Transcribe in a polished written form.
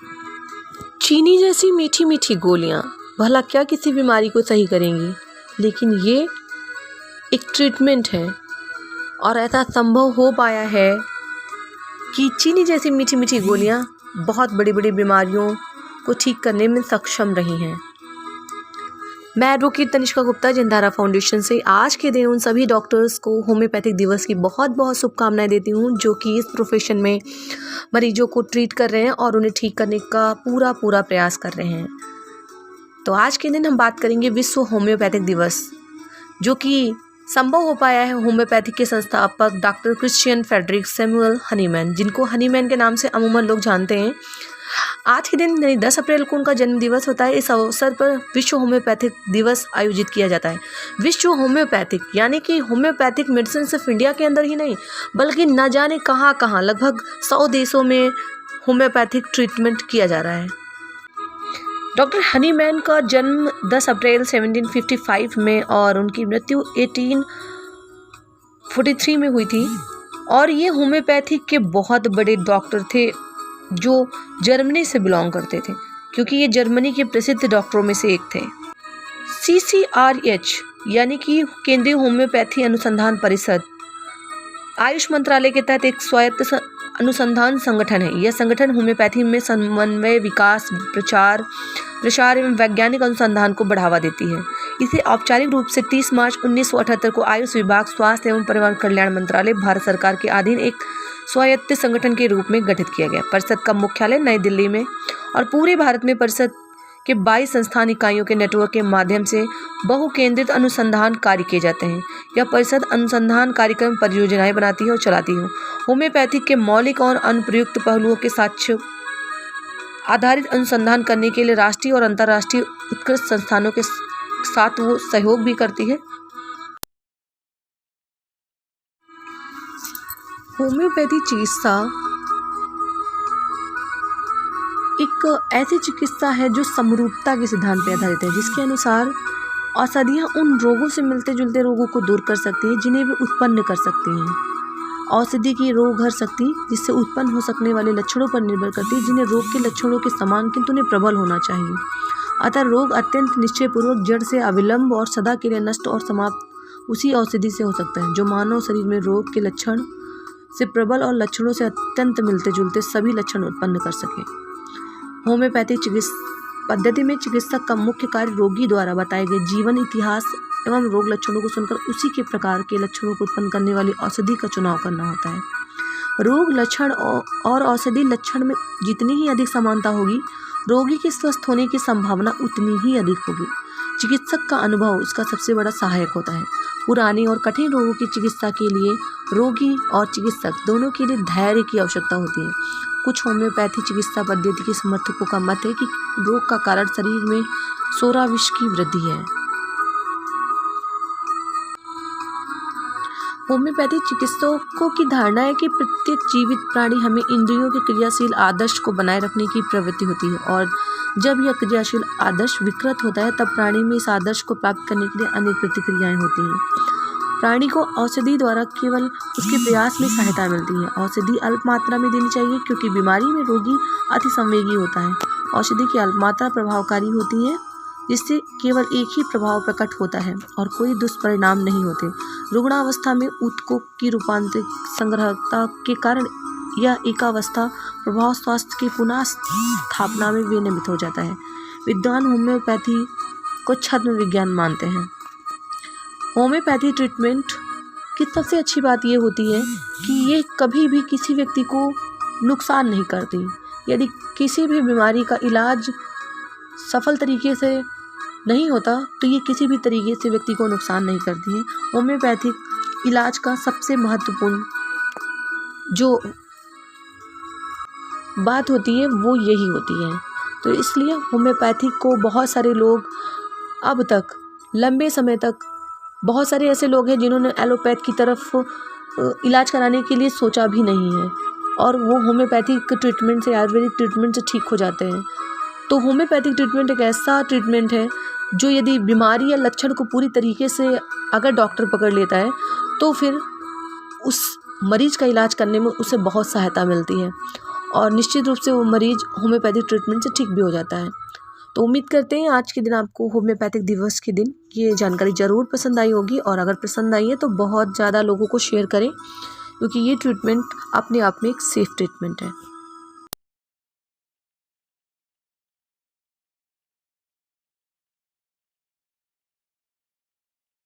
चीनी जैसी मीठी मीठी गोलियां भला क्या किसी बीमारी को सही करेंगी, लेकिन ये एक ट्रीटमेंट है और ऐसा संभव हो पाया है कि चीनी जैसी मीठी मीठी गोलियां बहुत बड़ी बड़ी बीमारियों को ठीक करने में सक्षम रही हैं। मैं एडवोकेट तनिष्का गुप्ता जिंदारा फाउंडेशन से आज के दिन उन सभी डॉक्टर्स को होम्योपैथिक दिवस की बहुत बहुत शुभकामनाएं देती हूं जो कि इस प्रोफेशन में मरीजों को ट्रीट कर रहे हैं और उन्हें ठीक करने का पूरा प्रयास कर रहे हैं। तो आज के दिन हम बात करेंगे विश्व होम्योपैथिक दिवस, जो कि संभव हो पाया है होम्योपैथिक के संस्थापक doctor Christian Friedrich Samuel Hahnemann, जिनको हनीमैन के नाम से अमूमन लोग जानते हैं। आज के दिन यानी 10 अप्रैल को उनका जन्म दिवस होता है। इस अवसर पर विश्व होम्योपैथिक दिवस आयोजित किया जाता है। विश्व होम्योपैथिक यानी कि होम्योपैथिक मेडिसिन सिर्फ इंडिया के अंदर ही नहीं बल्कि न जाने कहाँ कहाँ लगभग 100 देशों में होम्योपैथिक ट्रीटमेंट किया जा रहा है। डॉक्टर हनीमैन का जन्म 10 अप्रैल 1755 में और उनकी मृत्यु 1843 में हुई थी और ये होम्योपैथिक के बहुत बड़े डॉक्टर थे जो जर्मनी से बिलोंग करते थे, क्योंकि ये जर्मनी के प्रसिद्ध डॉक्टरों में से एक थे। CCRH यानी कि केंद्रीय होम्योपैथी अनुसंधान परिषद आयुष मंत्रालय के तहत एक स्वायत्त अनुसंधान संगठन है। यह संगठन होम्योपैथी में समन्वय, विकास, प्रसार एवं वैज्ञानिक अनुसंधान को बढ़ावा देती है। इसे औपचारिक रूप से 30 मार्च 1978 को आयुष विभाग, स्वास्थ्य एवं परिवार कल्याण मंत्रालय, भारत सरकार के अधीन एक स्वायत्त संगठन के रूप में गठित किया गया। परिषद का मुख्यालय नई दिल्ली में और पूरे भारत में परिषद के 22 संस्थान इकाइयों के नेटवर्क के माध्यम से बहुकेंद्रित अनुसंधान कार्य किए जाते हैं। यह परिषद अनुसंधान कार्यक्रम परियोजनाएं बनाती है और चलाती है। होम्योपैथिक के मौलिक और अनुप्रयुक्त पहलुओं के साक्ष्य आधारित अनुसंधान करने के लिए राष्ट्रीय और अंतर्राष्ट्रीय उत्कृष्ट संस्थानों के साथ वो सहयोग भी करती है। होम्योपैथी चिकित्सा एक ऐसी चिकित्सा है जो समरूपता के सिद्धांत पर आधारित है, जिसके अनुसार औषधियाँ उन रोगों से मिलते जुलते रोगों को दूर कर सकती हैं जिन्हें वे उत्पन्न कर सकती हैं। औषधि की रोग हर सकती जिससे उत्पन्न हो सकने वाले लक्षणों पर निर्भर करती है, जिन्हें रोग के लक्षणों के समान किंतु उन्हें प्रबल होना चाहिए। अतः रोग अत्यंत निश्चयपूर्वक जड़ से अविलंब और सदा के लिए नष्ट और समाप्त उसी औषधि से हो सकता है जो मानव शरीर में रोग के लक्षण से प्रबल और लक्षणों से अत्यंत मिलते जुलते सभी लक्षण उत्पन्न कर सके। होम्योपैथिक चिकित्सा पद्धति में चिकित्सक का मुख्य कार्य रोगी द्वारा बताए गए जीवन इतिहास एवं रोग लक्षणों को सुनकर उसी के प्रकार के लक्षणों को उत्पन्न करने वाली औषधि का चुनाव करना होता है। रोग लक्षण और औषधि लक्षण में जितनी ही अधिक समानता होगी, रोगी के स्वस्थ होने की संभावना उतनी ही अधिक होगी। चिकित्सक का अनुभव उसका सबसे बड़ा सहायक होता है। पुरानी और कठिन रोगों की चिकित्सा के लिए रोगी और चिकित्सक दोनों के लिए धैर्य की आवश्यकता होती है। कुछ होम्योपैथी चिकित्सा पद्धति के समर्थकों का मत है कि रोग का कारण शरीर में सोरा विष की वृद्धि है। होम्योपैथी चिकित्सकों की धारणा है कि प्रत्येक जीवित प्राणी हमें इंद्रियों के क्रियाशील आदर्श को बनाए रखने की प्रवृत्ति होती है और जब यह क्रियाशील आदर्श विकृत होता है तब प्राणी में इस आदर्श को प्राप्त करने के लिए अनेक प्रतिक्रियाएं होती हैं। प्राणी को औषधि द्वारा केवल उसके प्रयास में सहायता मिलती है। औषधि अल्प मात्रा में देनी चाहिए क्योंकि बीमारी में रोगी अति संवेगी होता है। औषधि की अल्प मात्रा प्रभावकारी होती है जिससे केवल एक ही प्रभाव प्रकट होता है और कोई दुष्परिणाम नहीं होते। रुग्णावस्था में ऊतकों की रूपांतरित संग्रहता के कारण यह एकावस्था प्रभाव स्वास्थ्य की पुनः स्थापना में विनियमित हो जाता है। विद्वान होम्योपैथी को छद्म विज्ञान मानते हैं। होम्योपैथी ट्रीटमेंट की सबसे अच्छी बात यह होती है कि ये कभी भी किसी व्यक्ति को नुकसान नहीं करती। यदि किसी भी बीमारी का इलाज सफल तरीके से नहीं होता तो ये किसी भी तरीके से व्यक्ति को नुकसान नहीं करती है। होम्योपैथिक इलाज का सबसे महत्वपूर्ण जो बात होती है वो यही होती है। तो इसलिए होम्योपैथिक को बहुत सारे लोग अब तक लंबे समय तक बहुत सारे ऐसे लोग हैं जिन्होंने एलोपैथ की तरफ इलाज कराने के लिए सोचा भी नहीं है और वो होम्योपैथिक ट्रीटमेंट से, आयुर्वेदिक ट्रीटमेंट से ठीक हो जाते हैं। तो होम्योपैथिक ट्रीटमेंट एक ऐसा ट्रीटमेंट है जो यदि बीमारी या लक्षण को पूरी तरीके से अगर डॉक्टर पकड़ लेता है तो फिर उस मरीज का इलाज करने में उसे बहुत सहायता मिलती है। और निश्चित रूप से वो मरीज़ होम्योपैथिक ट्रीटमेंट से ठीक भी हो जाता है। तो उम्मीद करते हैं आज के दिन आपको होम्योपैथिक दिवस के दिन ये जानकारी ज़रूर पसंद आई होगी, और अगर पसंद आई है तो बहुत ज़्यादा लोगों को शेयर करें, क्योंकि ये ट्रीटमेंट अपने आप में एक सेफ़ ट्रीटमेंट है।